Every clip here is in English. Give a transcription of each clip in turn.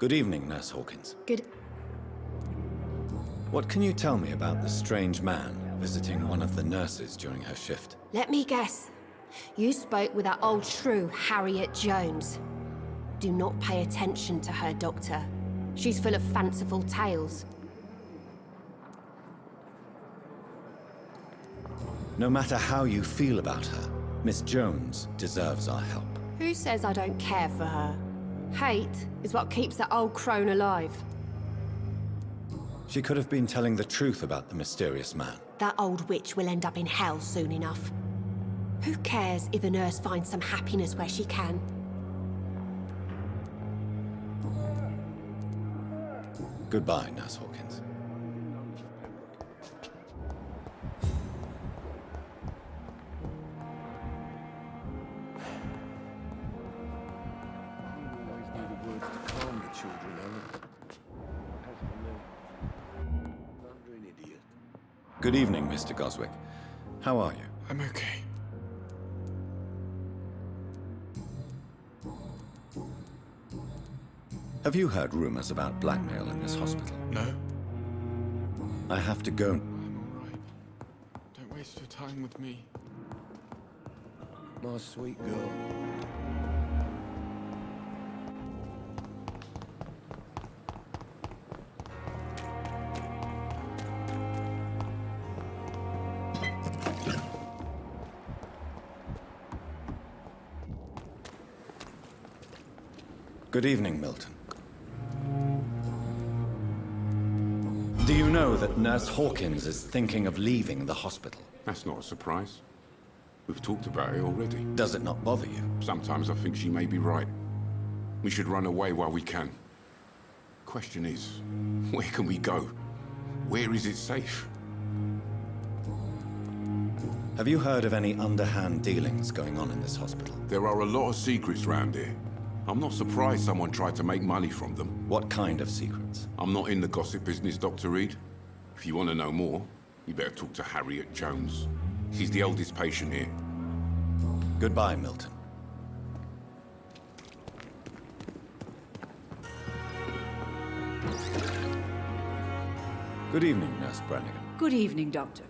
Good evening, Nurse Hawkins. Good... What can you tell me about the strange man visiting one of the nurses during her shift? Let me guess. You spoke with that old shrew, Harriet Jones. Do not pay attention to her, Doctor. She's full of fanciful tales. No matter how you feel about her, Miss Jones deserves our help. Who says I don't care for her? Hate is what keeps that old crone alive. She could have been telling the truth about the mysterious man. That old witch will end up in hell soon enough. Who cares if a nurse finds some happiness where she can? Goodbye, Nurse Hawkins. Good evening, Mr. Goswick. How are you? I'm okay. Have you heard rumors about blackmail in this hospital? No? I have to go. I'm all right. Don't waste your time with me. My sweet girl. Good evening, Milton. Do you know that Nurse Hawkins is thinking of leaving the hospital? That's not a surprise. We've talked about it already. Does it not bother you? Sometimes I think she may be right. We should run away while we can. Question is, where can we go? Where is it safe? Have you heard of any underhand dealings going on in this hospital? There are a lot of secrets round here. I'm not surprised someone tried to make money from them. What kind of secrets? I'm not in the gossip business, Dr. Reed. If you want to know more, you better talk to Harriet Jones. She's the oldest patient here. Goodbye, Milton. Good evening, Nurse Brannigan. Good evening, Doctor.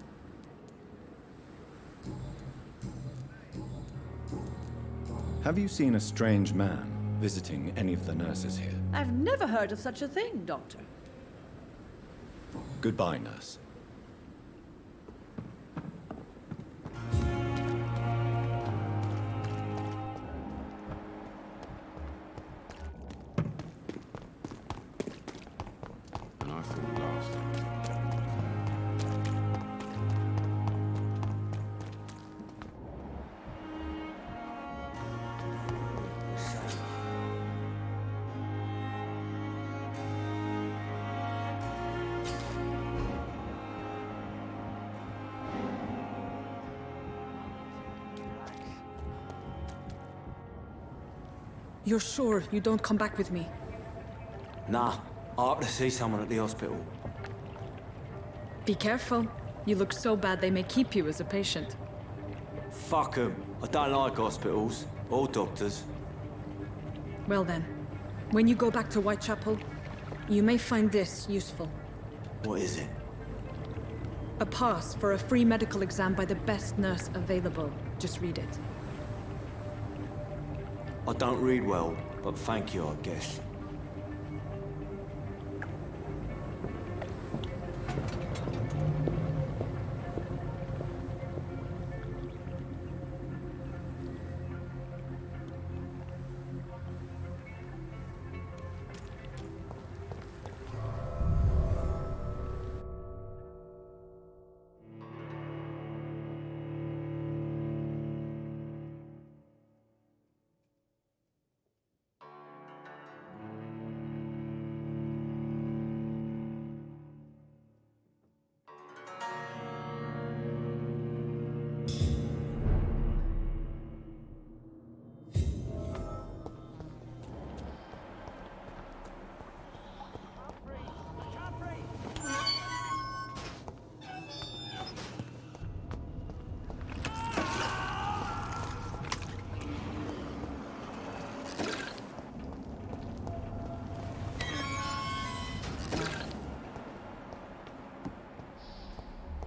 Have you seen a strange man visiting any of the nurses here? I've never heard of such a thing, Doctor. Goodbye, nurse. And I thought last time. You're sure you don't come back with me? Nah, I have to see someone at the hospital. Be careful. You look so bad they may keep you as a patient. Fuck 'em. I don't like hospitals or doctors. Well then, when you go back to Whitechapel, you may find this useful. What is it? A pass for a free medical exam by the best nurse available. Just read it. I don't read well, but thank you, I guess.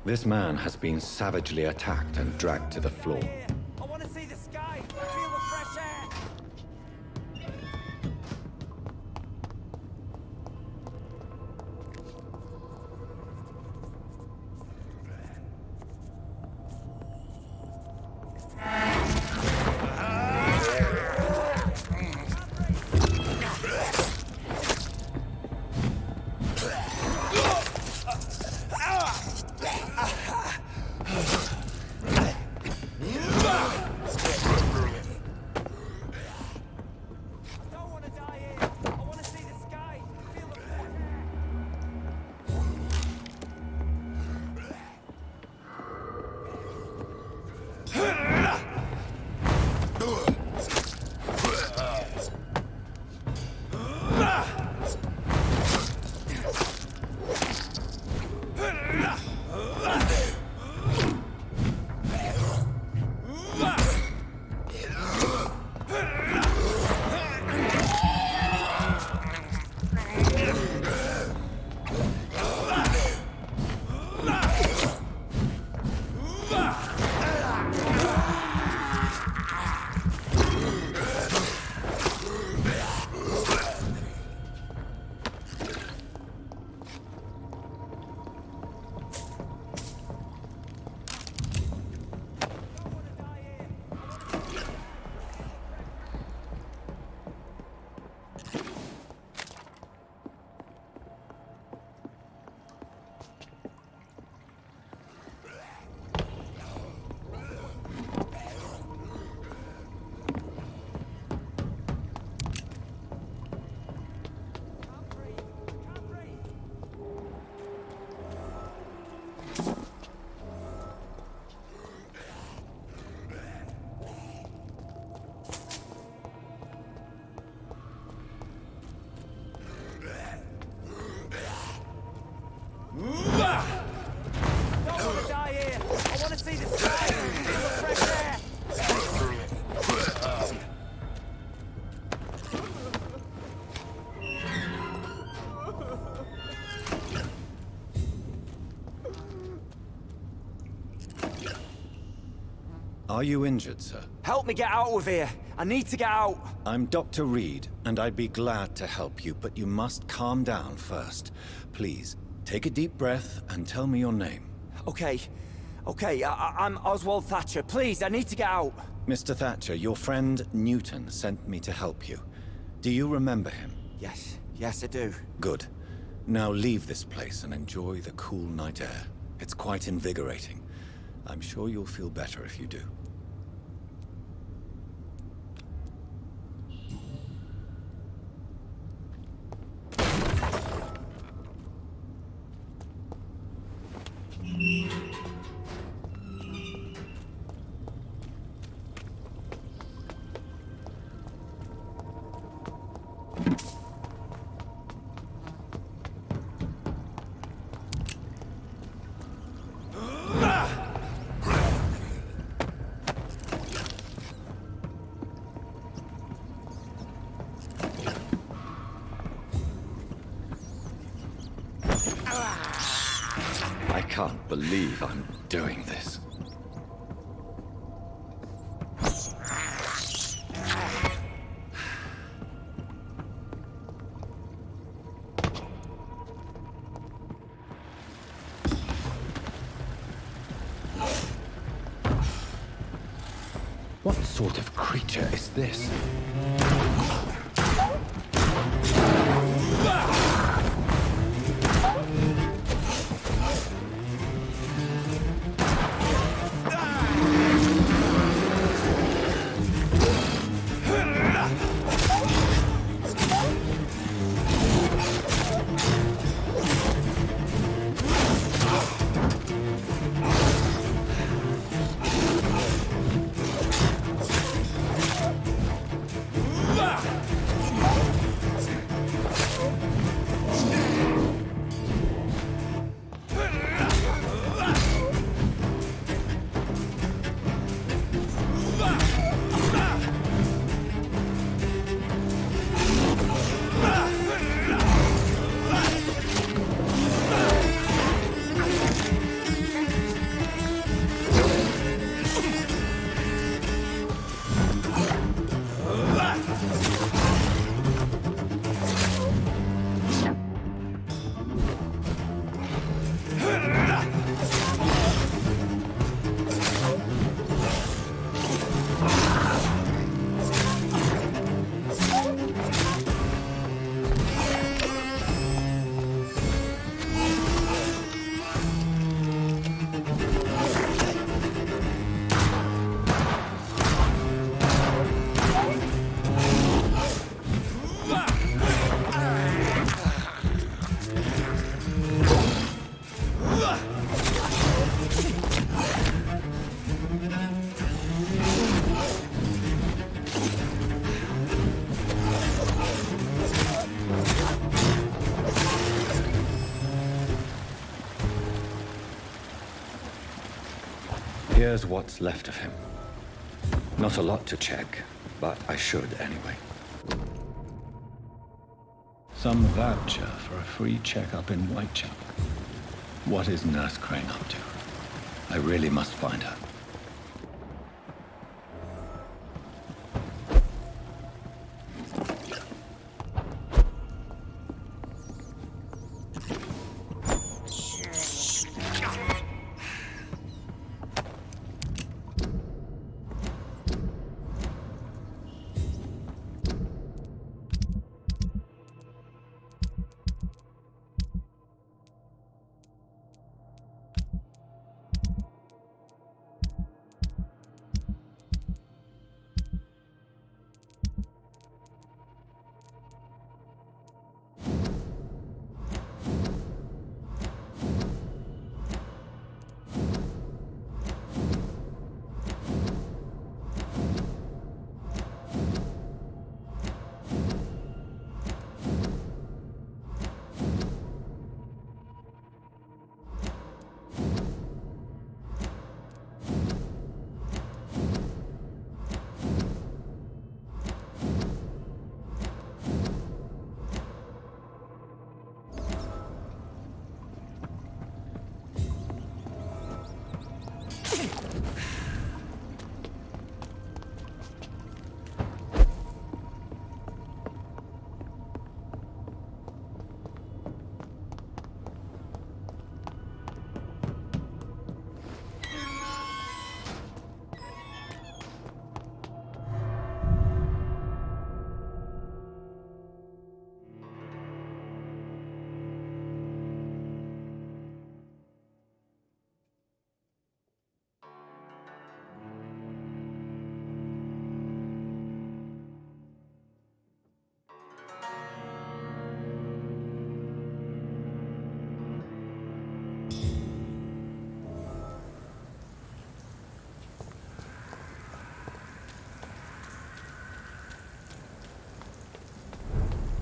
This man has been savagely attacked and dragged to the floor. I want to see the sky, feel the fresh air. Are you injured, sir? Help me get out of here. I need to get out. I'm Dr. Reed, and I'd be glad to help you, but you must calm down first. Please, take a deep breath and tell me your name. Okay. I'm Oswald Thatcher. Please, I need to get out. Mr. Thatcher, your friend Newton sent me to help you. Do you remember him? Yes, I do. Good. Now leave this place and enjoy the cool night air. It's quite invigorating. I'm sure you'll feel better if you do. I can't believe I'm doing this. What sort of creature is this? Here's what's left of him. Not a lot to check, but I should anyway. Some voucher for a free checkup in Whitechapel. What is Nurse Crane up to? I really must find her.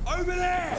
Over there!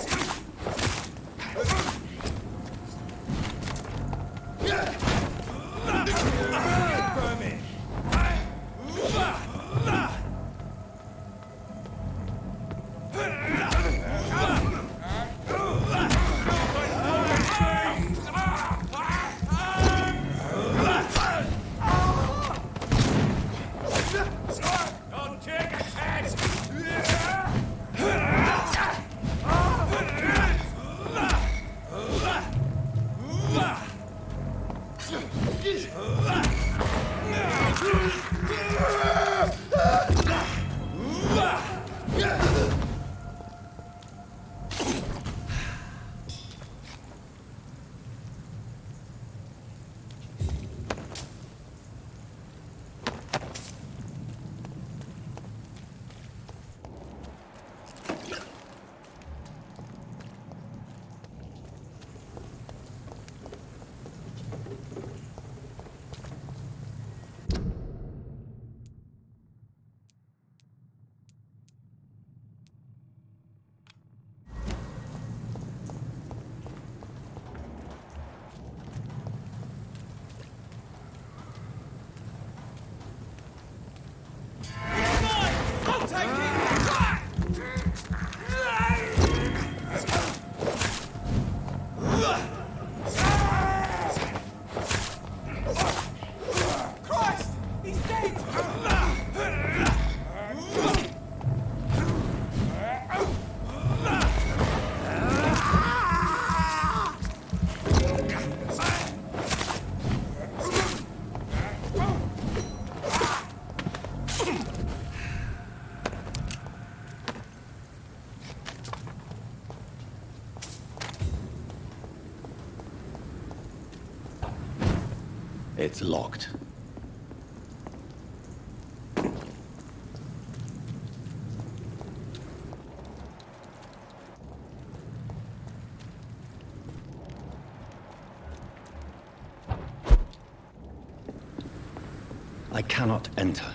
It's locked. I cannot enter.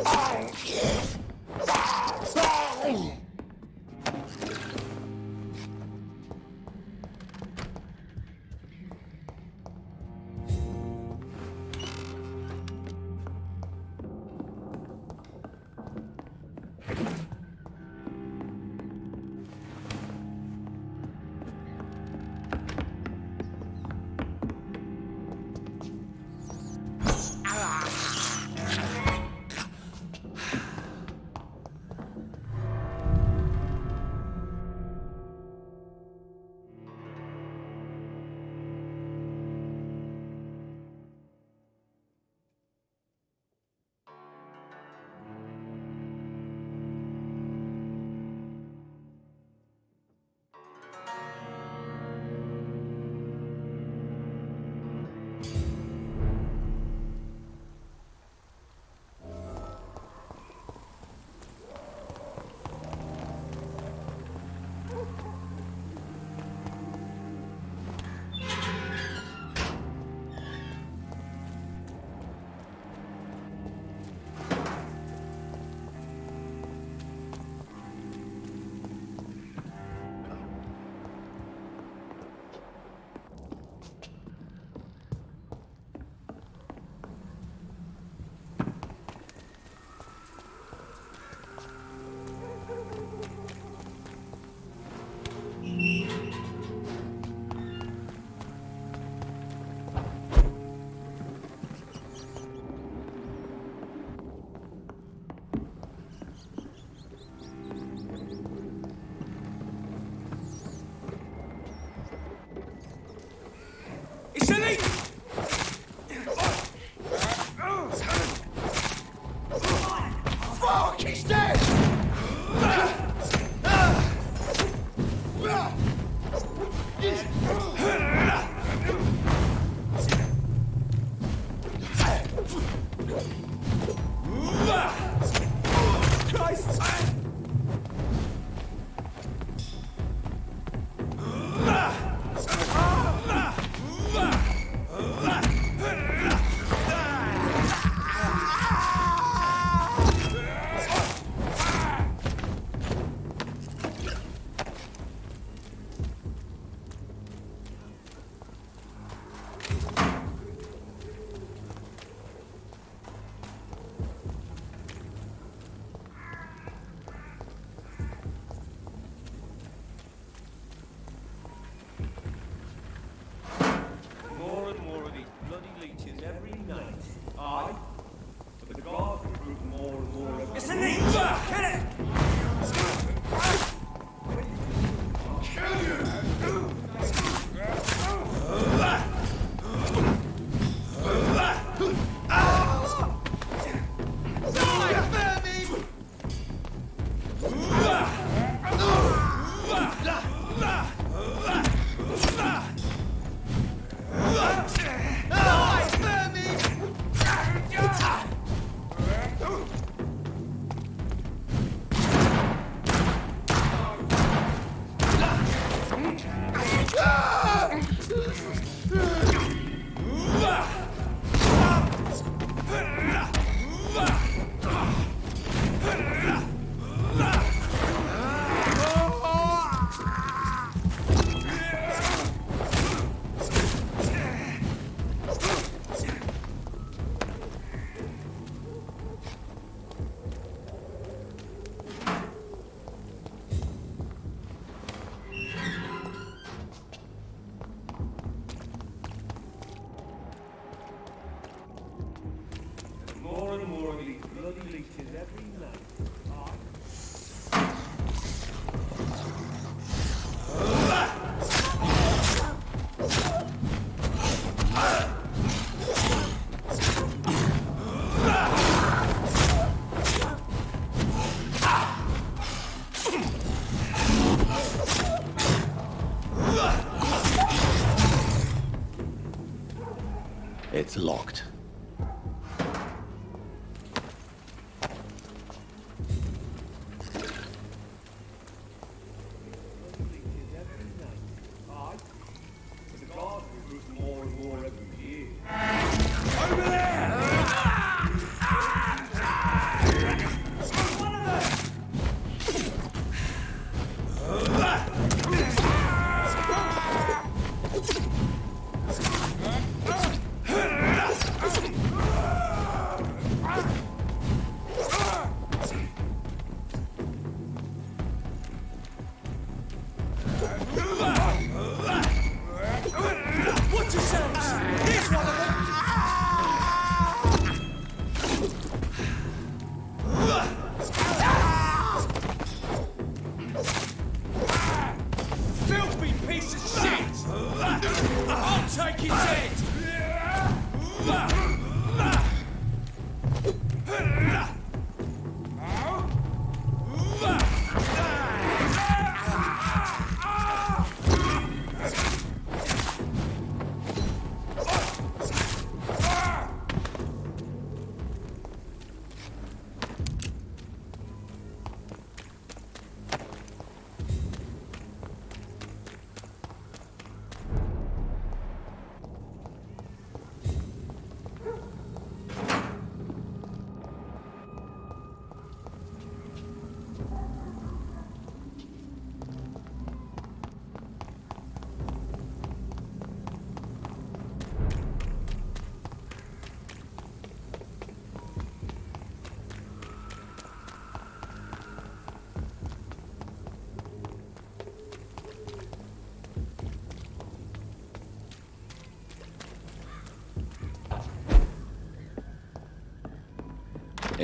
Ah! It's locked. Over there!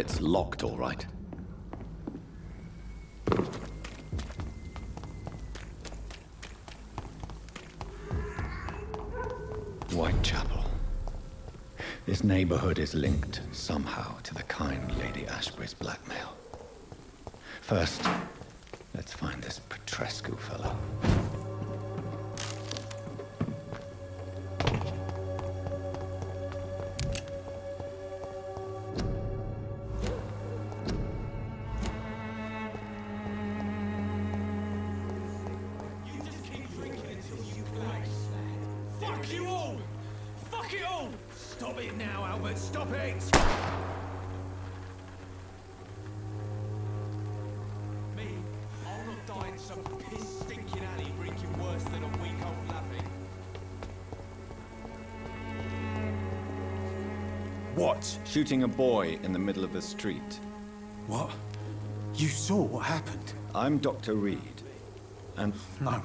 It's locked, all right. Whitechapel. This neighborhood is linked somehow to the kind Lady Ashbury's blackmail. First, let's find this Petrescu fellow. Fuck you all! Fuck it all! Stop it now, Albert, stop it! Me, I'll not die in some piss-stinking alley drinking worse than a week-old lappy. What? Shooting a boy in the middle of the street. What? You saw what happened? I'm Dr. Reed, and No.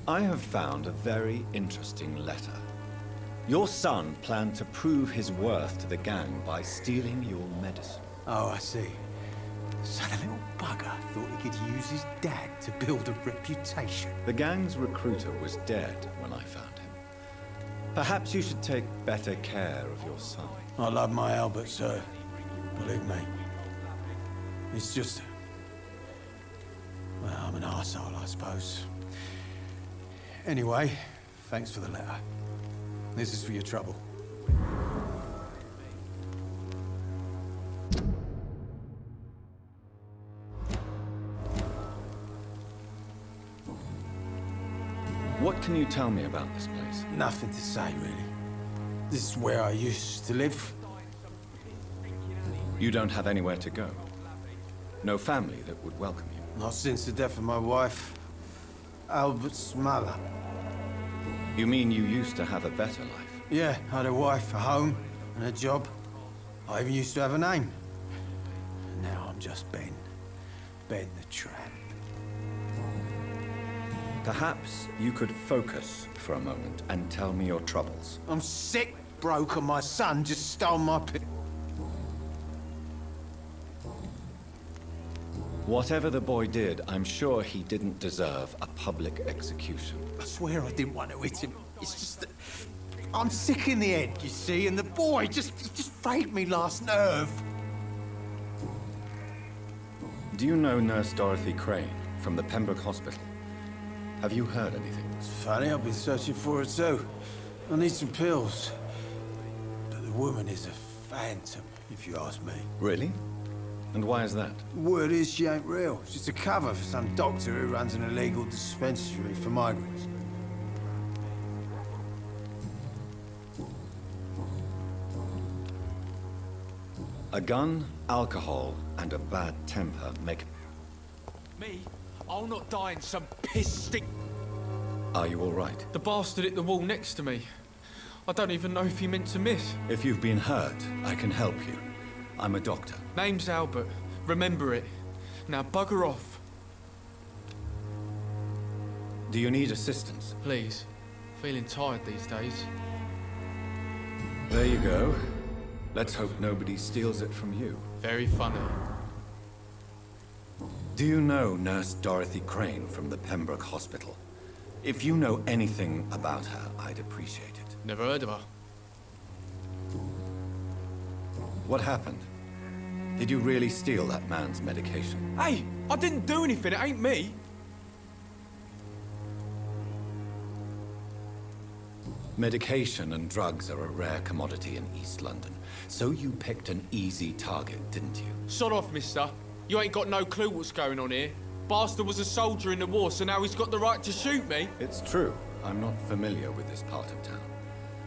I have found a very interesting letter. Your son planned to prove his worth to the gang by stealing your medicine. Oh, I see. So the little bugger thought he could use his dad to build a reputation. The gang's recruiter was dead when I found him. Perhaps you should take better care of your son. I love my Albert, sir. Believe me. It's just... Well, I'm an arsehole, I suppose. Anyway, thanks for the letter. This is for your trouble. What can you tell me about this place? Nothing to say, really. This is where I used to live. You don't have anywhere to go. No family that would welcome you. Not since the death of my wife, Albert's mother. You mean you used to have a better life? Yeah, I had a wife, a home, and a job. I even used to have a name. Now I'm just Ben. Ben the Tramp. Perhaps you could focus for a moment and tell me your troubles. I'm sick, broke, and my son just stole my Whatever the boy did, I'm sure he didn't deserve a public execution. I swear I didn't want to hit him. It's just that I'm sick in the head, you see, and the boy he just frayed me last nerve. Do you know Nurse Dorothy Crane from the Pembroke Hospital? Have you heard anything? It's funny, I've been searching for her too. I need some pills. But the woman is a phantom, if you ask me. Really? And why is that? Word is she ain't real. She's a cover for some doctor who runs an illegal dispensary for migrants. A gun, alcohol, and a bad temper make... Me, I'll not die in some piss-stink... Are you all right? The bastard hit the wall next to me. I don't even know if he meant to miss. If you've been hurt, I can help you. I'm a doctor. Name's Albert. Remember it. Now bugger off. Do you need assistance? Please. Feeling tired these days. There you go. Let's hope nobody steals it from you. Very funny. Do you know Nurse Dorothy Crane from the Pembroke Hospital? If you know anything about her, I'd appreciate it. Never heard of her. What happened? Did you really steal that man's medication? Hey! I didn't do anything, it ain't me! Medication and drugs are a rare commodity in East London. So you picked an easy target, didn't you? Sod off, mister. You ain't got no clue what's going on here. Bastard was a soldier in the war, so now he's got the right to shoot me. It's true. I'm not familiar with this part of town.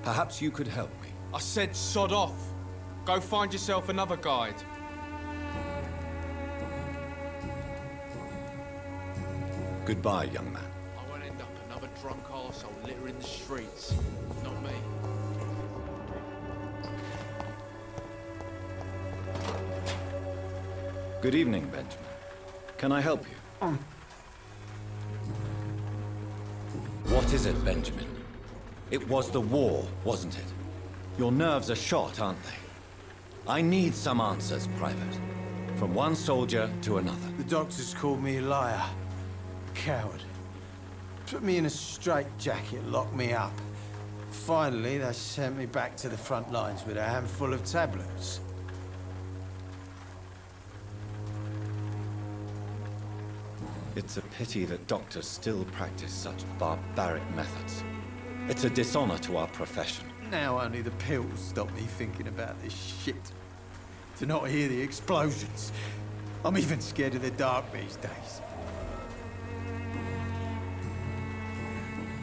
Perhaps you could help me. I said sod off. Go find yourself another guide. Goodbye, young man. I won't end up another drunk arsehole littering the streets. Not me. Good evening, Benjamin. Can I help you? What is it, Benjamin? It was the war, wasn't it? Your nerves are shot, aren't they? I need some answers, Private. From one soldier to another. The doctors called me a liar. A coward. Put me in a straitjacket, locked me up. Finally, they sent me back to the front lines with a handful of tablets. It's a pity that doctors still practice such barbaric methods. It's a dishonor to our profession. Now only the pills stop me thinking about this shit. To not hear the explosions. I'm even scared of the dark these days.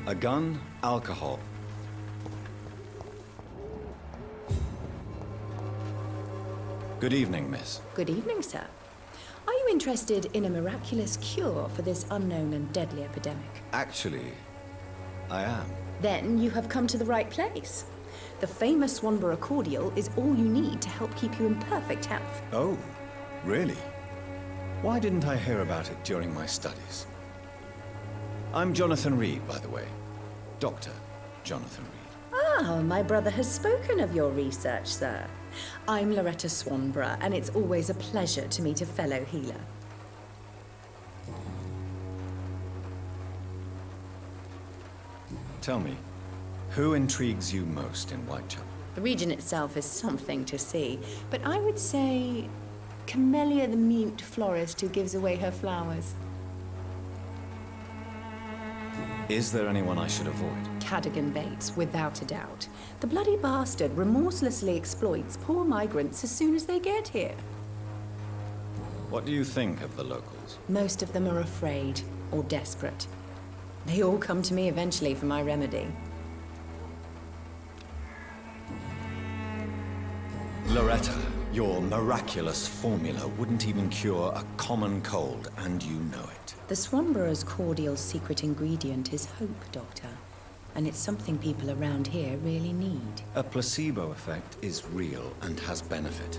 A gun, alcohol. Good evening, miss. Good evening, sir. Are you interested in a miraculous cure for this unknown and deadly epidemic? Actually, I am. Then you have come to the right place. The famous Swanborough cordial is all you need to help keep you in perfect health. Oh, really? Why didn't I hear about it during my studies? I'm Jonathan Reed, by the way. Dr. Jonathan Reed. Ah, my brother has spoken of your research, sir. I'm Loretta Swanborough, and it's always a pleasure to meet a fellow healer. Tell me, who intrigues you most in Whitechapel? The region itself is something to see, but I would say Camellia the mute florist who gives away her flowers. Is there anyone I should avoid? Cadogan Bates, without a doubt. The bloody bastard remorselessly exploits poor migrants as soon as they get here. What do you think of the locals? Most of them are afraid or desperate. They all come to me eventually for my remedy. Loretta, your miraculous formula wouldn't even cure a common cold, and you know it. The Swanborough's cordial's secret ingredient is hope, Doctor. And it's something people around here really need. A placebo effect is real and has benefit.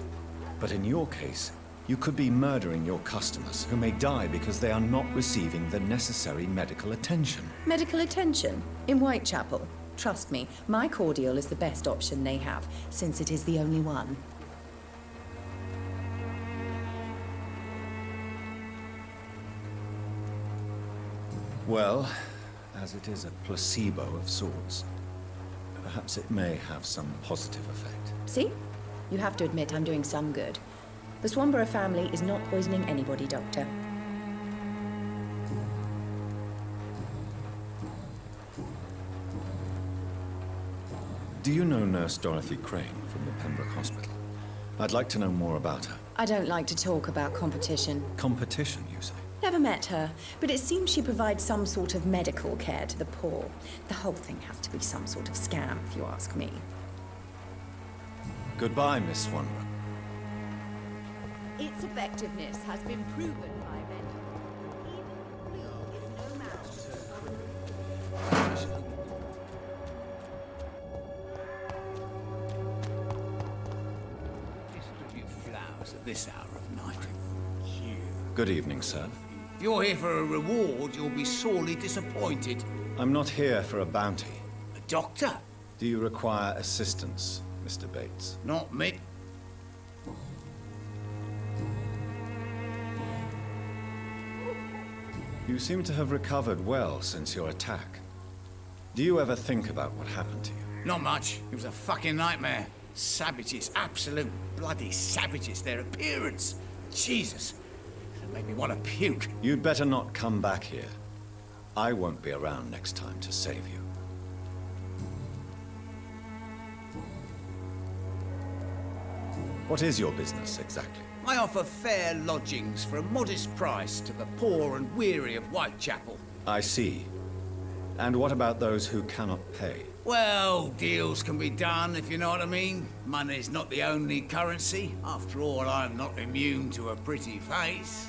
But in your case, you could be murdering your customers who may die because they are not receiving the necessary medical attention. Medical attention? In Whitechapel? Trust me, my cordial is the best option they have, since it is the only one. Well, as it is a placebo of sorts, perhaps it may have some positive effect. See? You have to admit I'm doing some good. The Swanborough family is not poisoning anybody, Doctor. Do you know Nurse Dorothy Crane from the Pembroke Hospital? I'd like to know more about her. I don't like to talk about competition. Competition, you say? Never met her, but it seems she provides some sort of medical care to the poor. The whole thing has to be some sort of scam, if you ask me. Goodbye, Miss Swanborough. Its effectiveness has been proven by men. Even we is no match. Distribute flowers at this hour of night. Good evening, sir. If you're here for a reward, you'll be sorely disappointed. I'm not here for a bounty. A doctor? Do you require assistance, Mr. Bates? Not me. You seem to have recovered well since your attack. Do you ever think about what happened to you? Not much. It was a fucking nightmare. Savages, absolute bloody savages. Their appearance. Jesus. It made me want to puke. You'd better not come back here. I won't be around next time to save you. What is your business, exactly? I offer fair lodgings for a modest price to the poor and weary of Whitechapel. I see. And what about those who cannot pay? Well, deals can be done, if you know what I mean. Money's not the only currency. After all, I'm not immune to a pretty face.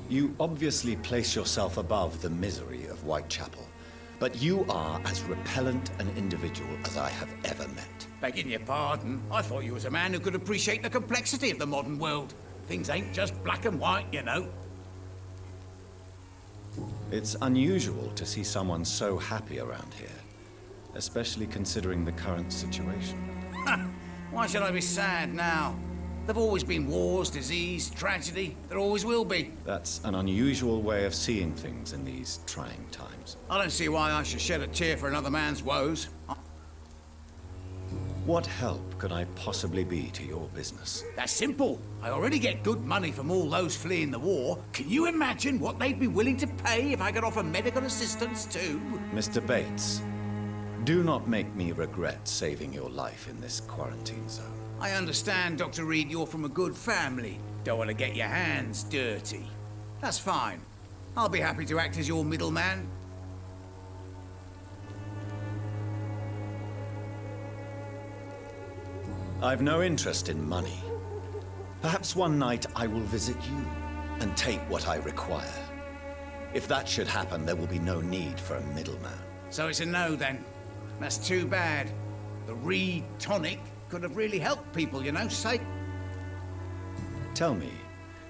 You obviously place yourself above the misery of Whitechapel, but you are as repellent an individual as I have ever met. Begging your pardon, I thought you was a man who could appreciate the complexity of the modern world. Things ain't just black and white, you know. It's unusual to see someone so happy around here, especially considering the current situation. Why should I be sad now? There've always been wars, disease, tragedy. There always will be. That's an unusual way of seeing things in these trying times. I don't see why I should shed a tear for another man's woes. What help could I possibly be to your business? That's simple. I already get good money from all those fleeing the war. Can you imagine what they'd be willing to pay if I could offer medical assistance too? Mr. Bates, do not make me regret saving your life in this quarantine zone. I understand, Dr. Reed, you're from a good family. Don't want to get your hands dirty. That's fine. I'll be happy to act as your middleman. I've no interest in money. Perhaps one night I will visit you and take what I require. If that should happen, there will be no need for a middleman. So it's a no, then. That's too bad. The Reed tonic could have really helped people, you know, say. Tell me,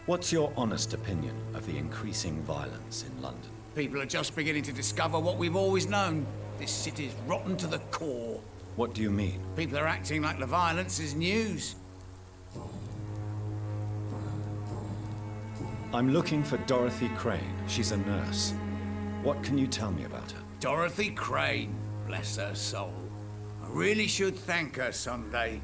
what's your honest opinion of the increasing violence in London? People are just beginning to discover what we've always known. This city's rotten to the core. What do you mean? People are acting like the violence is news. I'm looking for Dorothy Crane. She's a nurse. What can you tell me about her? Dorothy Crane, bless her soul. I really should thank her someday.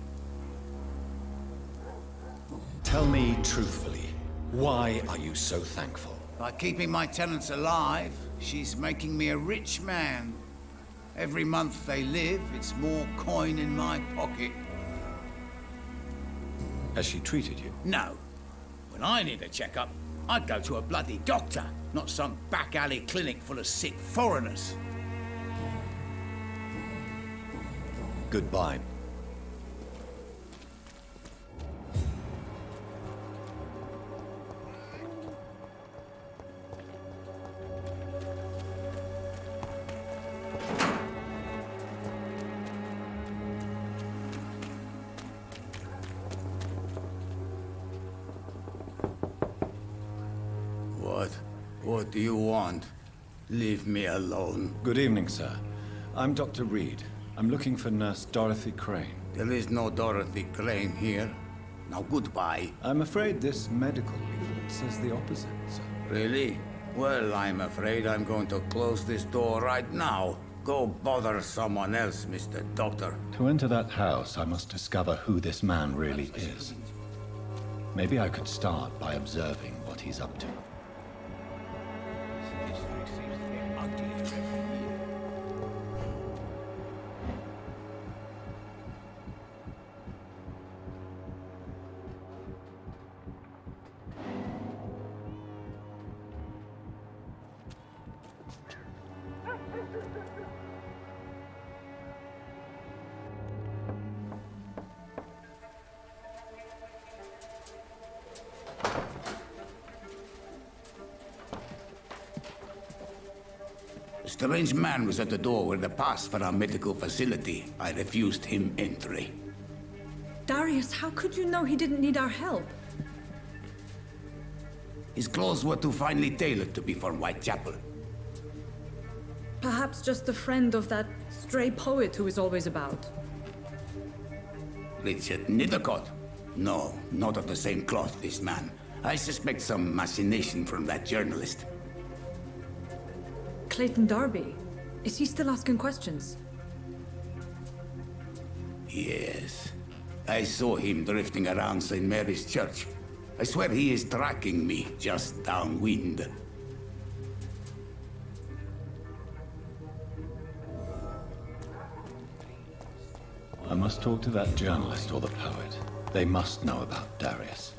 Tell me truthfully, why are you so thankful? By keeping my tenants alive, she's making me a rich man. Every month they live, it's more coin in my pocket. Has she treated you? No. When I need a checkup, I'd go to a bloody doctor, not some back alley clinic full of sick foreigners. Goodbye. What do you want? Leave me alone. Good evening, sir. I'm Dr. Reed. I'm looking for Nurse Dorothy Crane. There is no Dorothy Crane here. Now goodbye. I'm afraid this medical leaflet says the opposite, sir. Really? Well, I'm afraid I'm going to close this door right now. Go bother someone else, Mr. Doctor. To enter that house, I must discover who this man really is. Maybe I could start by observing what he's up to. A strange man was at the door with a pass for our medical facility. I refused him entry. Darius, how could you know he didn't need our help? His clothes were too finely tailored to be from Whitechapel. Perhaps just a friend of that stray poet who is always about. Richard Nethercott? No, not of the same cloth, this man. I suspect some machination from that journalist. Clayton Darby. Is he still asking questions? Yes. I saw him drifting around St. Mary's Church. I swear he is tracking me just downwind. I must talk to that journalist or the poet. They must know about Darius.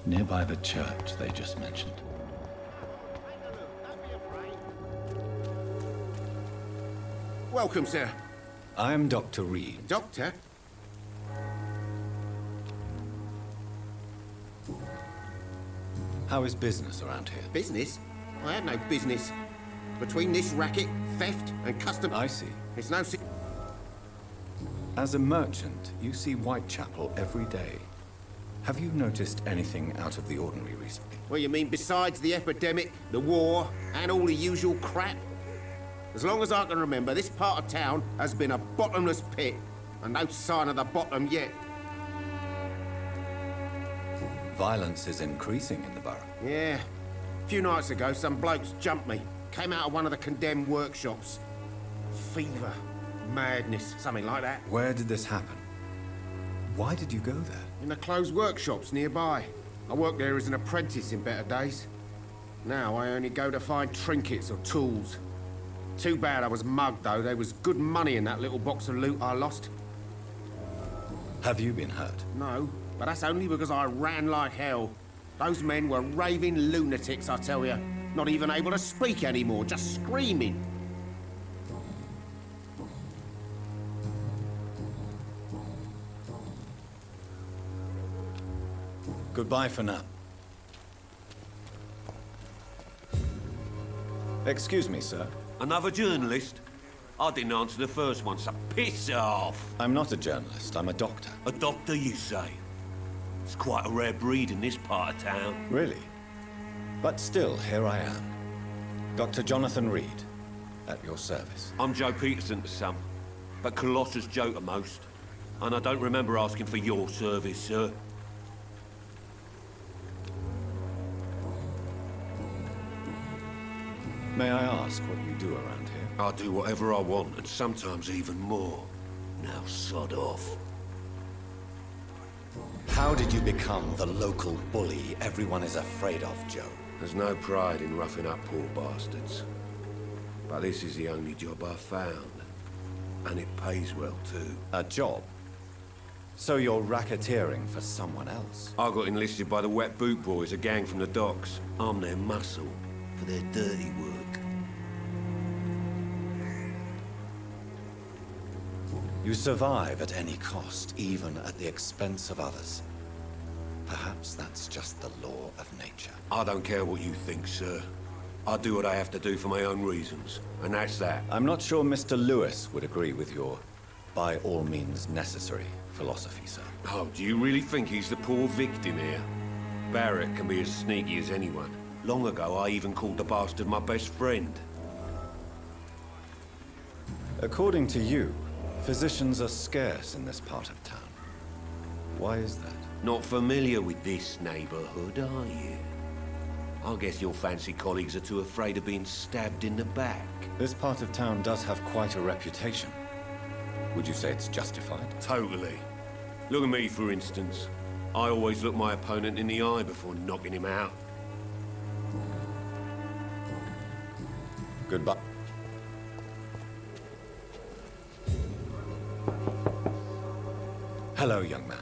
Nearby the church they just mentioned. Welcome, sir. I am Dr. Reed. Doctor? How is business around here? Business? I have no business. Between this racket, theft, and custom... I see. It's no... As a merchant, you see Whitechapel every day. Have you noticed anything out of the ordinary recently? Well, you mean besides the epidemic, the war, and all the usual crap? As long as I can remember, this part of town has been a bottomless pit, and no sign of the bottom yet. Violence is increasing in the borough. Yeah. A few nights ago, some blokes jumped me. Came out of one of the condemned workshops. Fever, madness, something like that. Where did this happen? Why did you go there? In the closed workshops nearby. I worked there as an apprentice in better days. Now I only go to find trinkets or tools. Too bad I was mugged, though. There was good money in that little box of loot I lost. Have you been hurt? No, but that's only because I ran like hell. Those men were raving lunatics, I tell you. Not even able to speak anymore, just screaming. Goodbye for now. Excuse me, sir. Another journalist? I didn't answer the first one, so piss off! I'm not a journalist, I'm a doctor. A doctor, you say? It's quite a rare breed in this part of town. Really? But still, here I am. Dr. Jonathan Reed, at your service. I'm Joe Peterson to some, but Colossus Joe to most. And I don't remember asking for your service, sir. May I ask what you do around here? I do whatever I want, and sometimes even more. Now sod off. How did you become the local bully everyone is afraid of, Joe? There's no pride in roughing up poor bastards. But this is the only job I've found. And it pays well, too. A job? So you're racketeering for someone else? I got enlisted by the Wet Boot Boys, a gang from the docks. I'm their muscle for their dirty work. You survive at any cost, even at the expense of others. Perhaps that's just the law of nature. I don't care what you think, sir. I do what I have to do for my own reasons, and that's that. I'm not sure Mr. Lewis would agree with your by all means necessary philosophy, sir. Oh, do you really think he's the poor victim here? Barrett can be as sneaky as anyone. Long ago, I even called the bastard my best friend. According to you, physicians are scarce in this part of town. Why is that? Not familiar with this neighborhood, are you? I guess your fancy colleagues are too afraid of being stabbed in the back. This part of town does have quite a reputation. Would you say it's justified? Totally. Look at me, for instance. I always look my opponent in the eye before knocking him out. Goodbye. Hello, young man.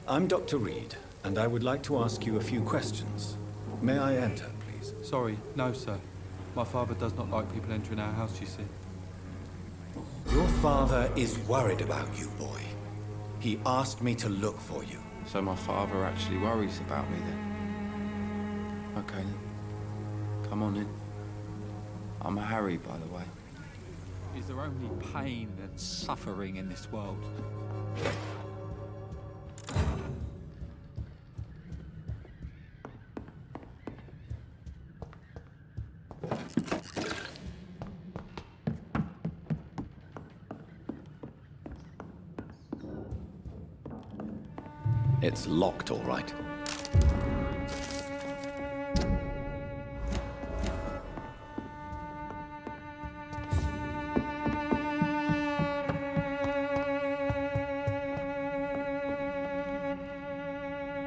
I'm Dr. Reed, and I would like to ask you a few questions. May I enter, please? Sorry, no, sir. My father does not like people entering our house, you see. Your father is worried about you, boy. He asked me to look for you. So my father actually worries about me then? Okay then. Come on in. I'm a Harry, by the way. Is there only pain and suffering in this world? It's locked, all right.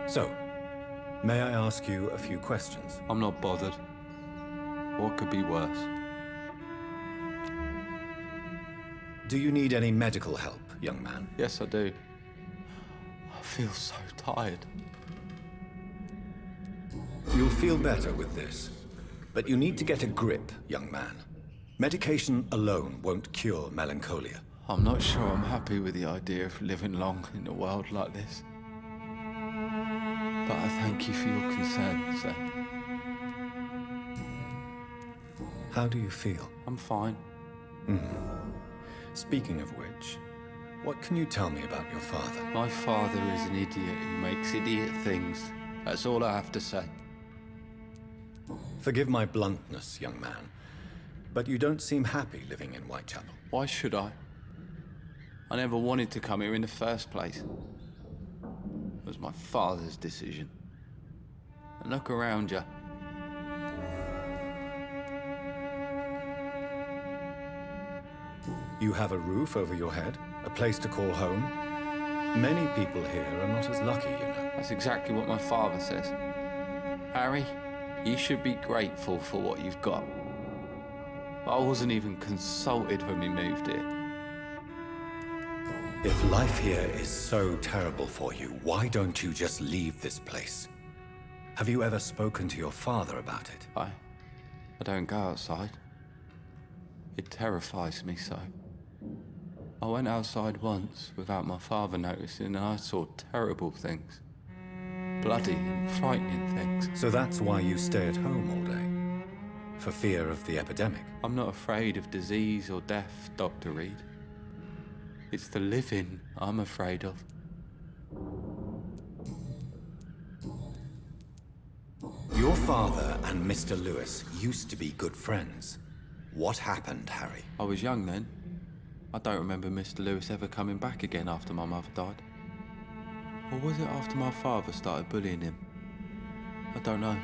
So, may I ask you a few questions? I'm not bothered. What could be worse? Do you need any medical help, young man? Yes, I do. I feel so tired. You'll feel better with this. But you need to get a grip, young man. Medication alone won't cure melancholia. I'm not sure I'm happy with the idea of living long in a world like this. But I thank you for your concern, sir. How do you feel? I'm fine. Speaking of which, What can you tell me about your father? My father is an idiot who makes idiot things. That's all I have to say. Forgive my bluntness, young man, but you don't seem happy living in Whitechapel. Why should I? I never wanted to come here in the first place. It was my father's decision. And look around you. You have a roof over your head, a place to call home. Many people here are not as lucky, you know. That's exactly what my father says. Harry, you should be grateful for what you've got. I wasn't even consulted when we moved here. If life here is so terrible for you, why don't you just leave this place? Have you ever spoken to your father about it? I don't go outside. It terrifies me so. I went outside once without my father noticing and I saw terrible things. Bloody and frightening things. So that's why you stay at home all day? For fear of the epidemic? I'm not afraid of disease or death, Dr. Reed. It's the living I'm afraid of. Your father and Mr. Lewis used to be good friends. What happened, Harry? I was young then. I don't remember Mr. Lewis ever coming back again after my mother died. Or was it after my father started bullying him? I don't know.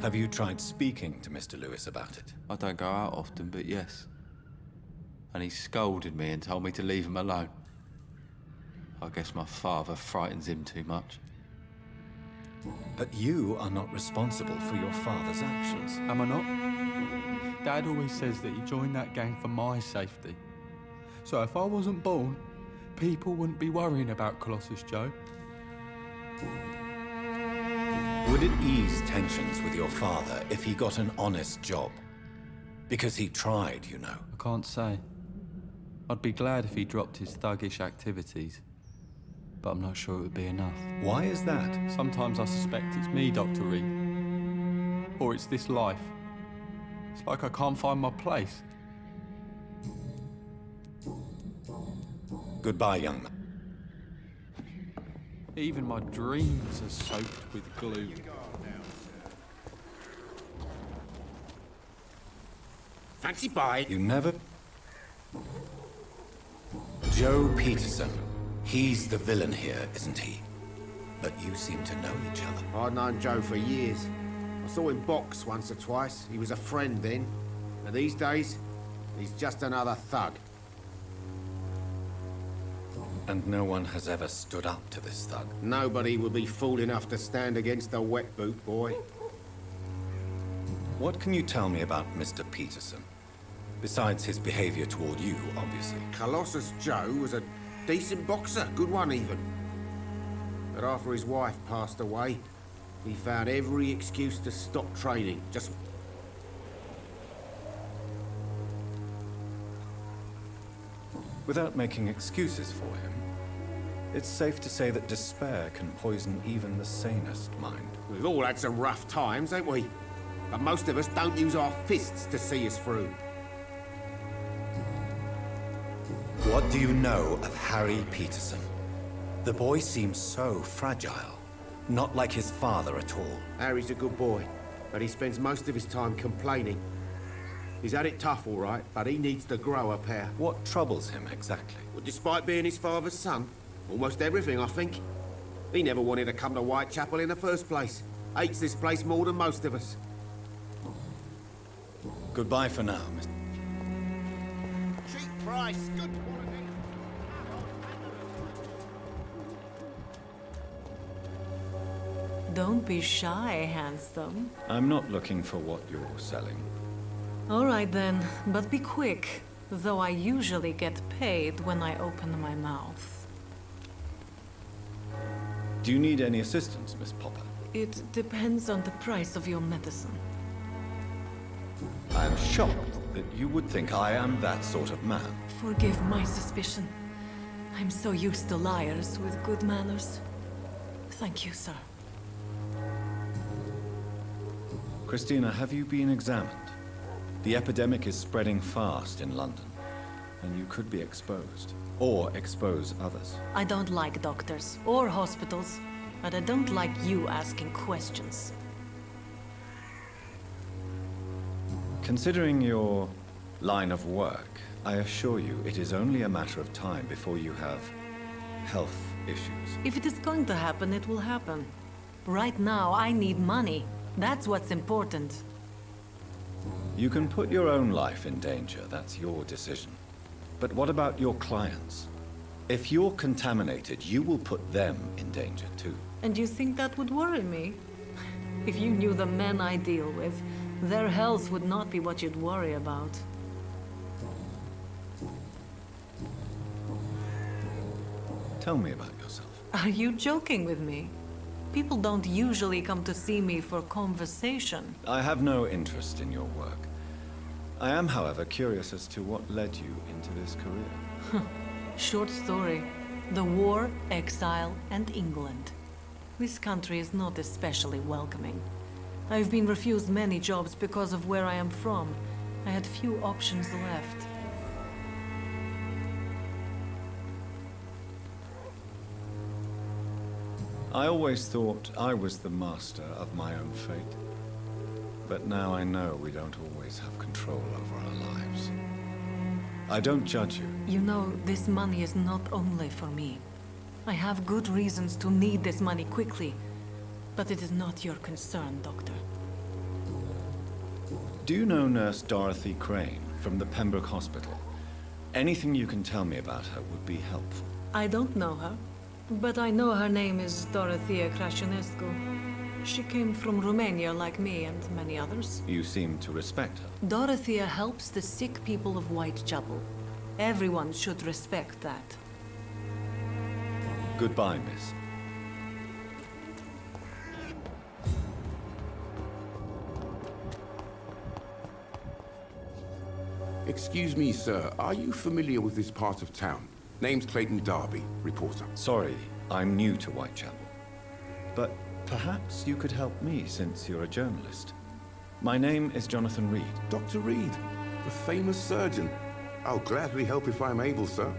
Have you tried speaking to Mr. Lewis about it? I don't go out often, but yes. And he scolded me and told me to leave him alone. I guess my father frightens him too much. But you are not responsible for your father's actions. Am I not? Dad always says that he joined that gang for my safety. So if I wasn't born, people wouldn't be worrying about Colossus Joe. Would it ease tensions with your father if he got an honest job? Because he tried, you know. I can't say. I'd be glad if he dropped his thuggish activities. But I'm not sure it would be enough. Why is that? Sometimes I suspect it's me, Dr. Reed. Or it's this life. It's like I can't find my place. Goodbye, young man. Even my dreams are soaked with glue. Fancy bite? You never... Joe Peterson. He's the villain here, isn't he? But you seem to know each other. I'd known Joe for years. I saw him box once or twice. He was a friend then. But these days, he's just another thug. And no one has ever stood up to this thug? Nobody would be fool enough to stand against a wet boot boy. What can you tell me about Mr. Peterson? Besides his behavior toward you, obviously. Colossus Joe was a decent boxer, good one even. But after his wife passed away, he found every excuse to stop training. Just... Without making excuses for him, it's safe to say that despair can poison even the sanest mind. We've all had some rough times, ain't we? But most of us don't use our fists to see us through. What do you know of Harry Peterson? The boy seems so fragile. Not like his father at all. Harry's a good boy, but he spends most of his time complaining. He's had it tough, all right, but he needs to grow a pair. What troubles him exactly? Well, despite being his father's son, almost everything, I think. He never wanted to come to Whitechapel in the first place. Hates this place more than most of us. Goodbye for now, Mr. Cheap price, good quality. Don't be shy, handsome. I'm not looking for what you're selling. All right then, but be quick, though I usually get paid when I open my mouth. Do you need any assistance, Miss Popper? It depends on the price of your medicine. I'm shocked that you would think I am that sort of man. Forgive my suspicion. I'm so used to liars with good manners. Thank you, sir. Christina, have you been examined? The epidemic is spreading fast in London, and you could be exposed, or expose others. I don't like doctors or hospitals, but I don't like you asking questions. Considering your line of work, I assure you it is only a matter of time before you have health issues. If it is going to happen, it will happen. Right now, I need money. That's what's important. You can put your own life in danger, that's your decision. But what about your clients? If you're contaminated, you will put them in danger too. And you think that would worry me? If you knew the men I deal with, their health would not be what you'd worry about. Tell me about yourself. Are you joking with me? People don't usually come to see me for conversation. I have no interest in your work. I am, however, curious as to what led you into this career. Short story. The war, exile, and England. This country is not especially welcoming. I've been refused many jobs because of where I am from. I had few options left. I always thought I was the master of my own fate. But now I know we don't always have control over our lives. I don't judge you. You know, this money is not only for me. I have good reasons to need this money quickly. But it is not your concern, Doctor. Do you know Nurse Dorothy Crane from the Pembroke Hospital? Anything you can tell me about her would be helpful. I don't know her. But I know her name is Dorothea Crăciunescu. She came from Romania like me and many others. You seem to respect her. Dorothea helps the sick people of Whitechapel. Everyone should respect that. Goodbye, miss. Excuse me, sir. Are you familiar with this part of town? Name's Clayton Darby, reporter. Sorry, I'm new to Whitechapel. But perhaps you could help me since you're a journalist. My name is Jonathan Reed. Dr. Reed, the famous surgeon. I'll gladly help if I'm able, sir.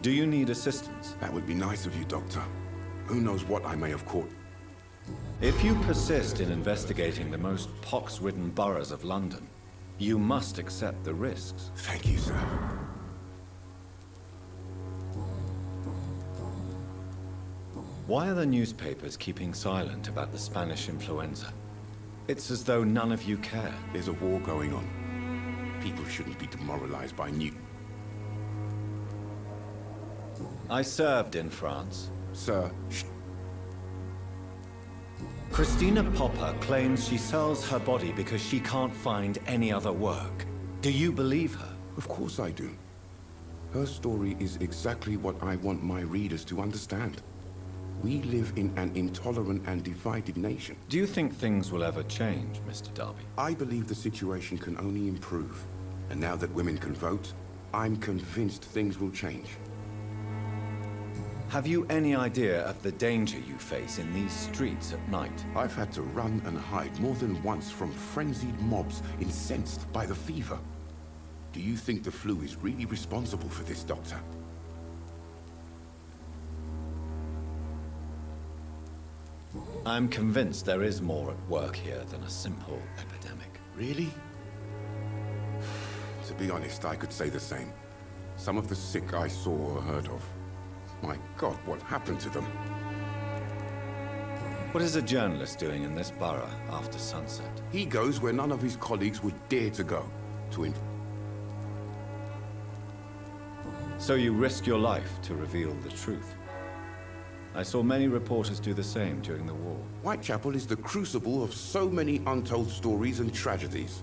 Do you need assistance? That would be nice of you, Doctor. Who knows what I may have caught. If you persist in investigating the most pox-ridden boroughs of London, you must accept the risks. Thank you, sir. Why are the newspapers keeping silent about the Spanish influenza? It's as though none of you care. There's a war going on. People shouldn't be demoralized by news. I served in France. Sir, Christina Popper claims she sells her body because she can't find any other work. Do you believe her? Of course I do. Her story is exactly what I want my readers to understand. We live in an intolerant and divided nation. Do you think things will ever change, Mr. Darby? I believe the situation can only improve. And now that women can vote, I'm convinced things will change. Have you any idea of the danger you face in these streets at night? I've had to run and hide more than once from frenzied mobs incensed by the fever. Do you think the flu is really responsible for this, Doctor? I'm convinced there is more at work here than a simple epidemic. Really? To be honest, I could say the same. Some of the sick I saw or heard of. My God, what happened to them? What is a journalist doing in this borough after sunset? He goes where none of his colleagues would dare to go. So you risk your life to reveal the truth. I saw many reporters do the same during the war. Whitechapel is the crucible of so many untold stories and tragedies.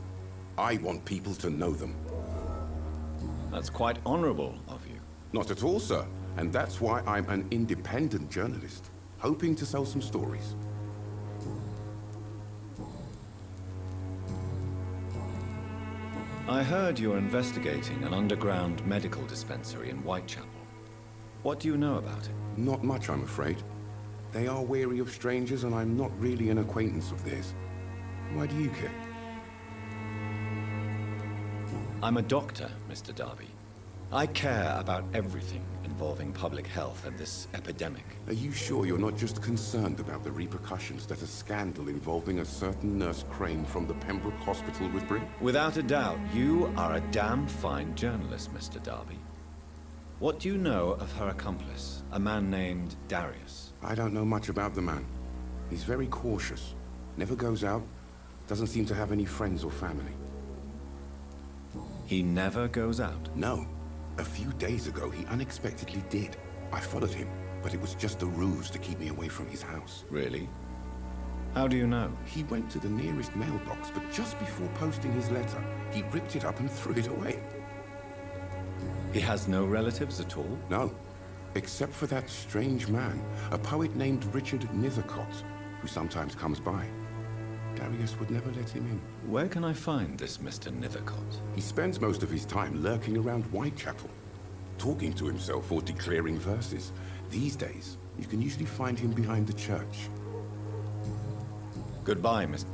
I want people to know them. That's quite honorable of you. Not at all, sir. And that's why I'm an independent journalist, hoping to sell some stories. I heard you're investigating an underground medical dispensary in Whitechapel. What do you know about it? Not much, I'm afraid. They are wary of strangers, and I'm not really an acquaintance of theirs. Why do you care? I'm a doctor, Mr. Darby. I care about everything involving public health and this epidemic. Are you sure you're not just concerned about the repercussions that a scandal involving a certain Nurse Crane from the Pembroke Hospital would bring? Without a doubt, you are a damn fine journalist, Mr. Darby. What do you know of her accomplice, a man named Darius? I don't know much about the man. He's very cautious. Never goes out. Doesn't seem to have any friends or family. He never goes out? No. A few days ago, he unexpectedly did. I followed him, but it was just a ruse to keep me away from his house. Really? How do you know? He went to the nearest mailbox, but just before posting his letter, he ripped it up and threw it away. He has no relatives at all? No. Except for that strange man, a poet named Richard Nithercott, who sometimes comes by. Darius would never let him in. Where can I find this Mr. Nithercott? He spends most of his time lurking around Whitechapel, talking to himself or declaring verses. These days, you can usually find him behind the church. Goodbye, Mr.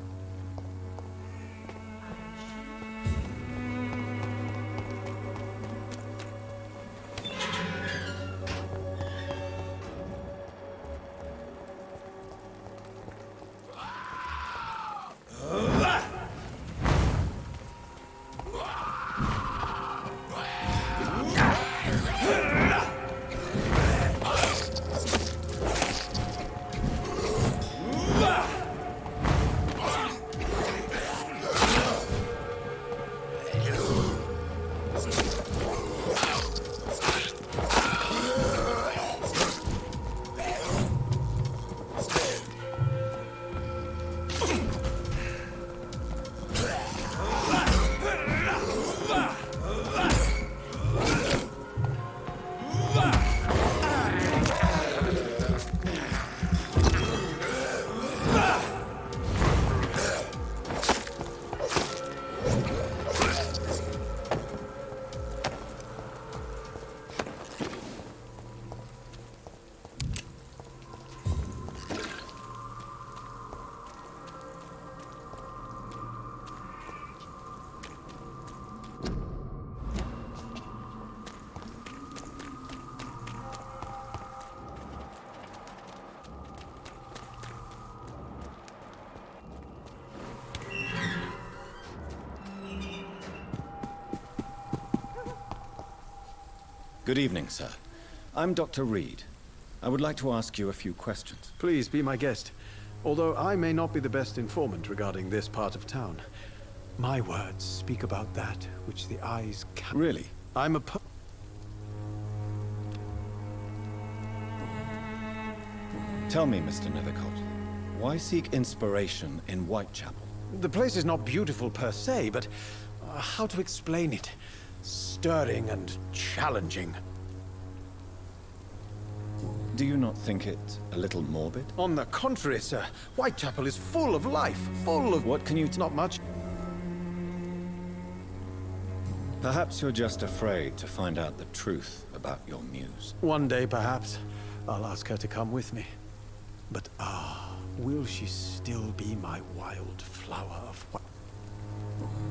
Good evening, sir. I'm Dr. Reed. I would like to ask you a few questions. Please be my guest. Although I may not be the best informant regarding this part of town, my words speak about that which the eyes can't. Really? I'm a Tell me, Mr. Nithercott, why seek inspiration in Whitechapel? The place is not beautiful per se, but how to explain it? Stirring and challenging. Do you not think it a little morbid? On the contrary, sir. Whitechapel is full of life, full of... What can you... Not much. Perhaps you're just afraid to find out the truth about your muse. One day, perhaps, I'll ask her to come with me. But will she still be my wild flower of what?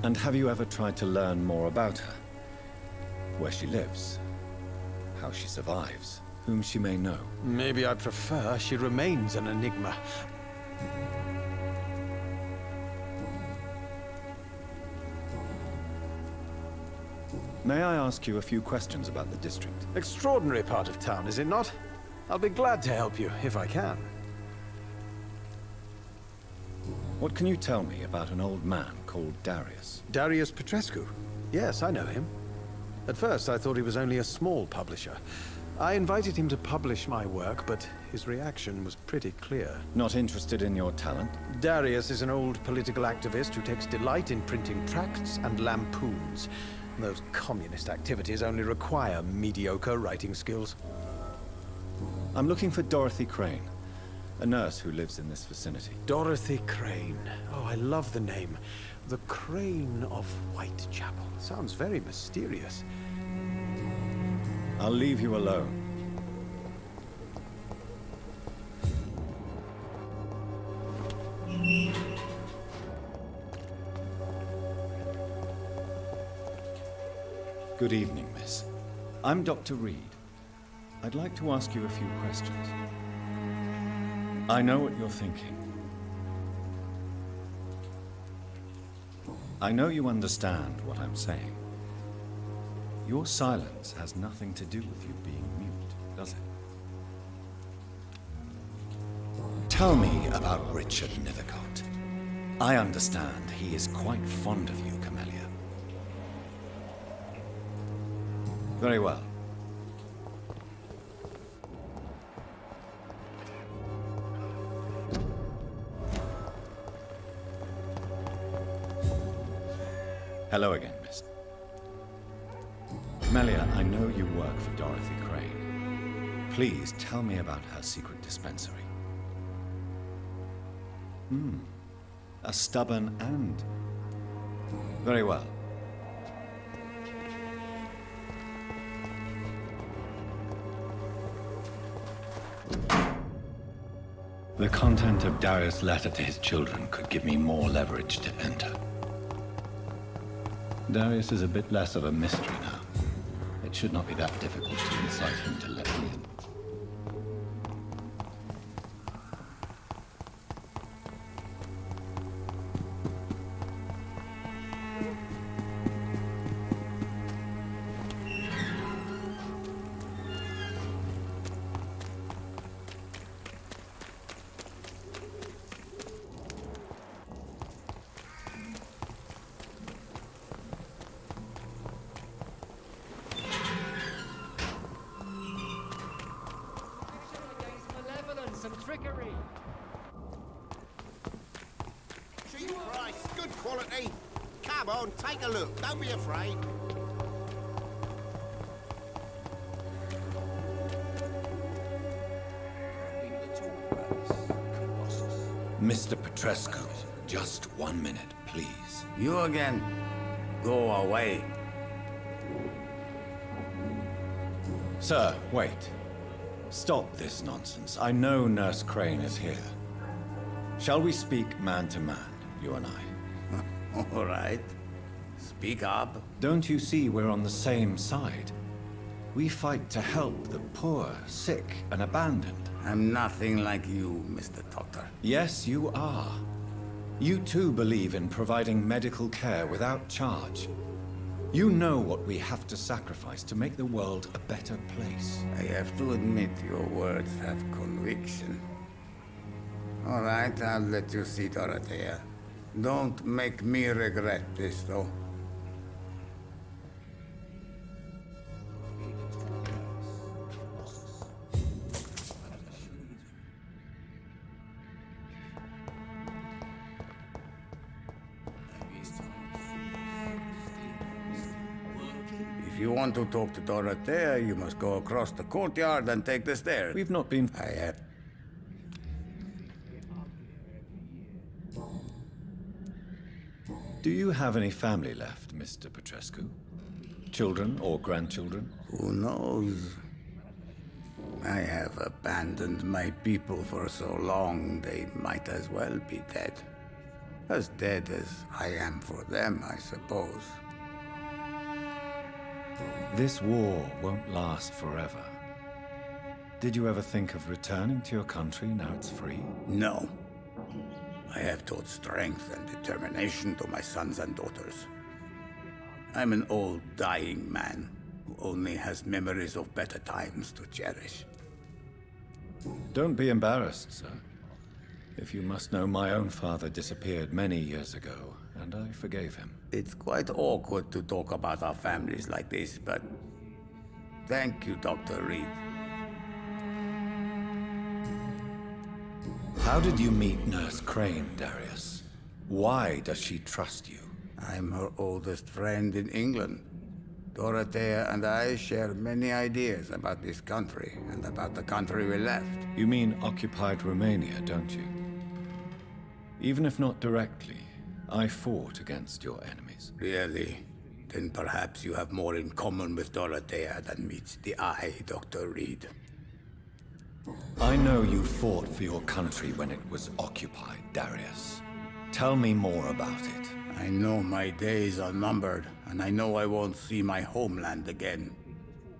And have you ever tried to learn more about her? Where she lives, how she survives, whom she may know? Maybe I prefer she remains an enigma. May I ask you a few questions about the district? Extraordinary part of town, is it not? I'll be glad to help you, if I can. What can you tell me about an old man called Darius? Darius Petrescu? Yes, I know him. At first, I thought he was only a small publisher. I invited him to publish my work, but his reaction was pretty clear. Not interested in your talent? Darius is an old political activist who takes delight in printing tracts and lampoons. Those communist activities only require mediocre writing skills. I'm looking for Dorothy Crane, a nurse who lives in this vicinity. Dorothy Crane. Oh, I love the name. The Crane of Whitechapel. Sounds very mysterious. I'll leave you alone. Good evening, miss. I'm Dr. Reed. I'd like to ask you a few questions. I know what you're thinking. I know you understand what I'm saying. Your silence has nothing to do with you being mute, does it? Tell me about Richard Nethercott. I understand he is quite fond of you, Camellia. Very well. Hello again, miss. Camellia, I know you work for Dorothy Crane. Please tell me about her secret dispensary. A stubborn and... Very well. The content of Darius' letter to his children could give me more leverage to enter. Darius is a bit less of a mystery now. It should not be that difficult to incite him to let me in. Quality. Come on, take a look. Don't be afraid. Mr. Petrescu, just 1 minute, please. You again. Go away. Sir, wait. Stop this nonsense. I know Nurse Crane is here. Shall we speak man to man, you and I? All right. Speak up. Don't you see we're on the same side? We fight to help the poor, sick, and abandoned. I'm nothing like you, Mr. Doctor. Yes, you are. You too believe in providing medical care without charge. You know what we have to sacrifice to make the world a better place. I have to admit your words have conviction. All right, I'll let you see Dorothea. Don't make me regret this, though. If you want to talk to Dorothea, you must go across the courtyard and take the stairs. We've not been... I have... Do you have any family left, Mr. Petrescu? Children or grandchildren? Who knows? I have abandoned my people for so long, they might as well be dead. As dead as I am for them, I suppose. This war won't last forever. Did you ever think of returning to your country now it's free? No. I have taught strength and determination to my sons and daughters. I'm an old, dying man who only has memories of better times to cherish. Don't be embarrassed, sir. If you must know, my own father disappeared many years ago, and I forgave him. It's quite awkward to talk about our families like this, but thank you, Dr. Reed. How did you meet Nurse Crane, Darius? Why does she trust you? I'm her oldest friend in England. Dorothea and I share many ideas about this country and about the country we left. You mean occupied Romania, don't you? Even if not directly, I fought against your enemies. Really? Then perhaps you have more in common with Dorothea than meets the eye, Dr. Reed. I know you fought for your country when it was occupied, Darius. Tell me more about it. I know my days are numbered, and I know I won't see my homeland again.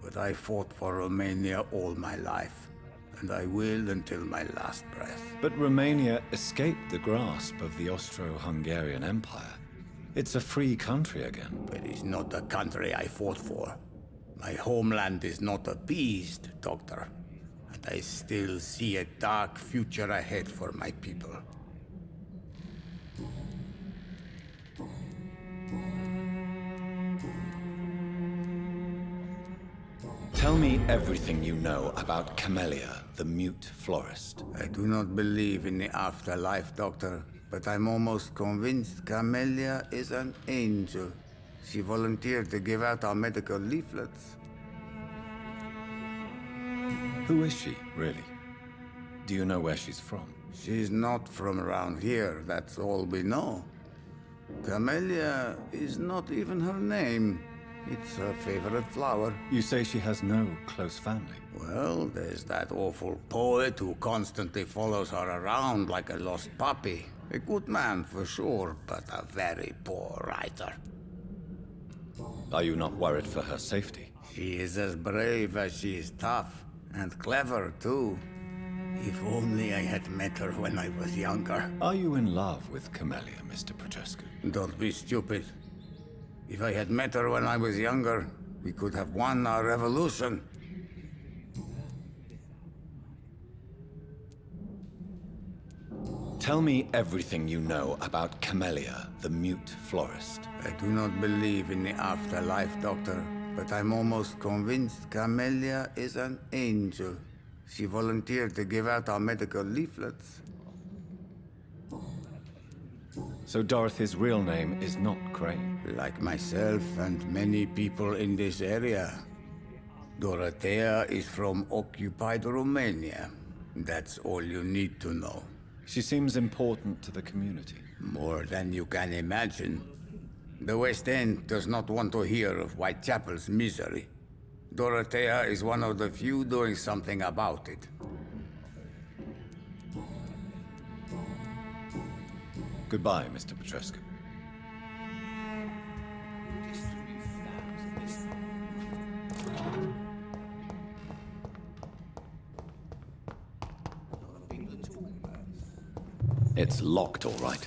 But I fought for Romania all my life, and I will until my last breath. But Romania escaped the grasp of the Austro-Hungarian Empire. It's a free country again. But it's not the country I fought for. My homeland is not appeased, Doctor. And I still see a dark future ahead for my people. Tell me everything you know about Camellia, the mute florist. I do not believe in the afterlife, Doctor, but I'm almost convinced Camellia is an angel. She volunteered to give out our medical leaflets. Who is she, really? Do you know where she's from? She's not from around here, that's all we know. Camellia is not even her name. It's her favorite flower. You say she has no close family? Well, there's that awful poet who constantly follows her around like a lost puppy. A good man for sure, but a very poor writer. Are you not worried for her safety? She is as brave as she is tough, and clever too. If only I had met her when I was younger. Are you in love with Camellia, Mr. Petrescu? Don't be stupid. If I had met her when I was younger, we could have won our revolution. Tell me everything you know about Camellia, the mute florist. I do not believe in the afterlife, Doctor, but I'm almost convinced Camellia is an angel. She volunteered to give out our medical leaflets. So Dorothy's real name is not Crane? Like myself and many people in this area. Dorothea is from occupied Romania. That's all you need to know. She seems important to the community. More than you can imagine. The West End does not want to hear of Whitechapel's misery. Dorothea is one of the few doing something about it. Goodbye, Mr. Petrescu. It's locked, all right.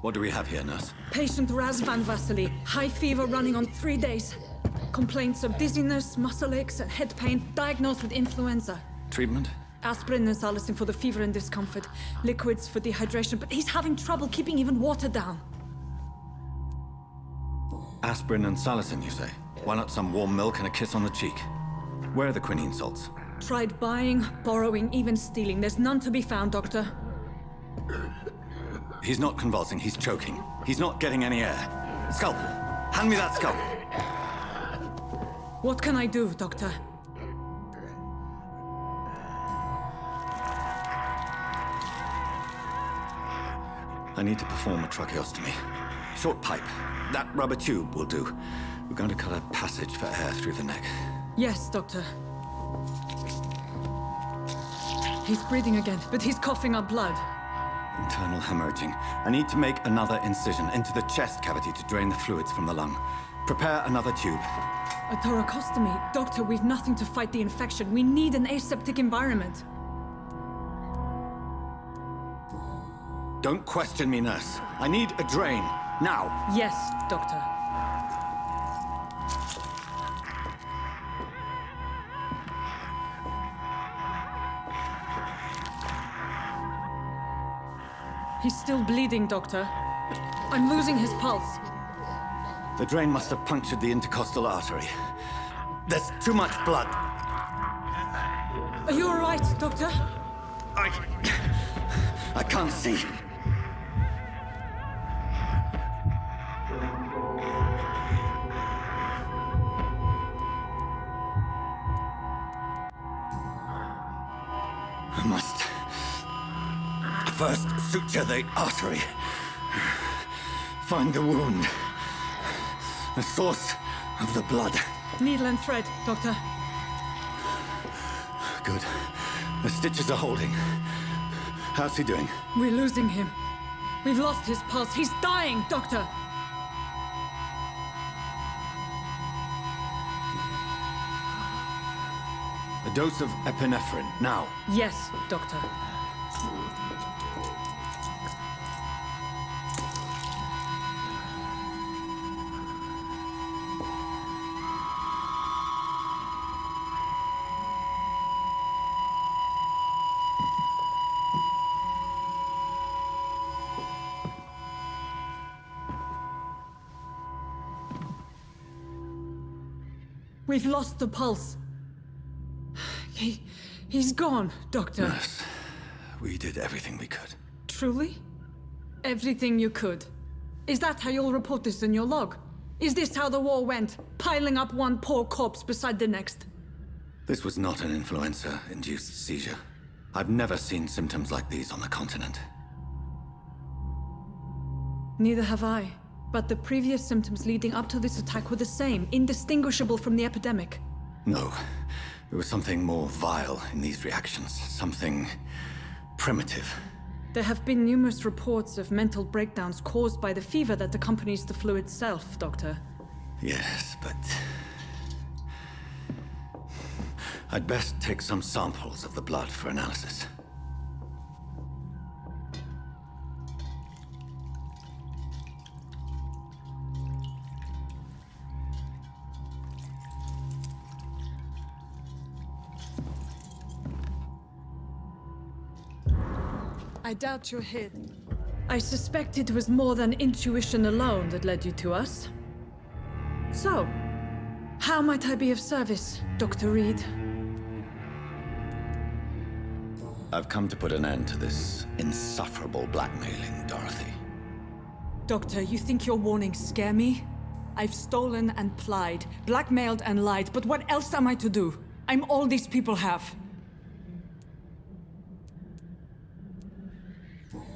What do we have here, nurse? Patient Razvan Vasily. High fever running on 3 days. Complaints of dizziness, muscle aches, and head pain. Diagnosed with influenza. Treatment? Aspirin and salicin for the fever and discomfort. Liquids for dehydration, but he's having trouble keeping even water down. Aspirin and salicin, you say? Why not some warm milk and a kiss on the cheek? Where are the quinine salts? Tried buying, borrowing, even stealing. There's none to be found, Doctor. He's not convulsing, he's choking. He's not getting any air. Scalpel! Hand me that scalpel! What can I do, Doctor? I need to perform a tracheostomy. Short pipe. That rubber tube will do. We're going to cut a passage for air through the neck. Yes, Doctor. He's breathing again, but he's coughing up blood. Internal hemorrhaging. I need to make another incision into the chest cavity to drain the fluids from the lung. Prepare another tube. A thoracostomy. Doctor, we've nothing to fight the infection. We need an aseptic environment. Don't question me, nurse. I need a drain. Now. Yes, Doctor. He's still bleeding, Doctor. I'm losing his pulse. The drain must have punctured the intercostal artery. There's too much blood. Are you all right, Doctor? I can't see. I must first suture the artery. Find the wound. The source of the blood. Needle and thread, Doctor. Good. The stitches are holding. How's he doing? We're losing him. We've lost his pulse. He's dying, Doctor! A dose of epinephrine, now. Yes, Doctor. We've lost the pulse. He's gone, Doctor. Nurse, we did everything we could. Truly? Everything you could. Is that how you'll report this in your log? Is this how the war went? Piling up one poor corpse beside the next? This was not an influenza-induced seizure. I've never seen symptoms like these on the continent. Neither have I. But the previous symptoms leading up to this attack were the same, indistinguishable from the epidemic. No. There was something more vile in these reactions. Something primitive. There have been numerous reports of mental breakdowns caused by the fever that accompanies the flu itself, Doctor. Yes, but... I'd best take some samples of the blood for analysis. I doubt your head. I suspect it was more than intuition alone that led you to us. So, how might I be of service, Dr. Reed? I've come to put an end to this insufferable blackmailing, Dorothy. Doctor, you think your warnings scare me? I've stolen and plied, blackmailed and lied, but what else am I to do? I'm all these people have.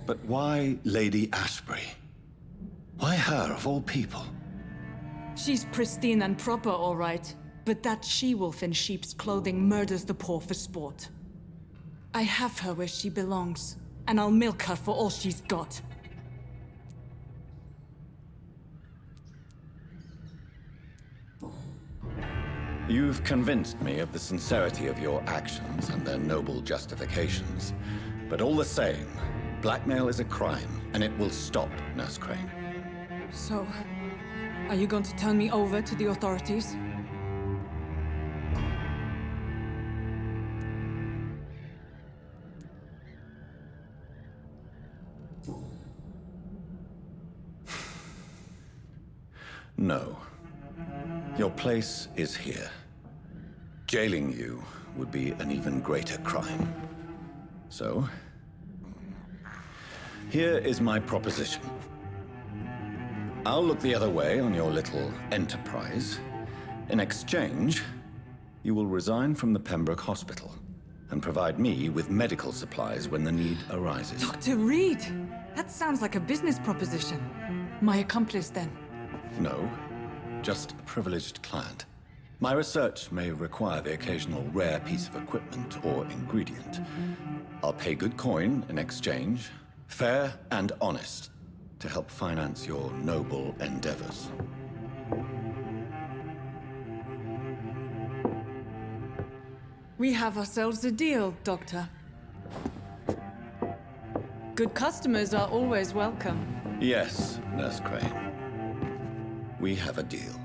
But why Lady Ashbury? Why her, of all people? She's pristine and proper, all right. But that she-wolf in sheep's clothing murders the poor for sport. I have her where she belongs, and I'll milk her for all she's got. You've convinced me of the sincerity of your actions and their noble justifications. But all the same, blackmail is a crime, and it will stop, Nurse Crane. So, are you going to turn me over to the authorities? No. Your place is here. Jailing you would be an even greater crime. So, here is my proposition. I'll look the other way on your little enterprise. In exchange, you will resign from the Pembroke Hospital and provide me with medical supplies when the need arises. Dr. Reed! That sounds like a business proposition. My accomplice, then? No, just a privileged client. My research may require the occasional rare piece of equipment or ingredient. I'll pay good coin in exchange, fair and honest, to help finance your noble endeavors. We have ourselves a deal, Doctor. Good customers are always welcome. Yes, Nurse Crane. We have a deal.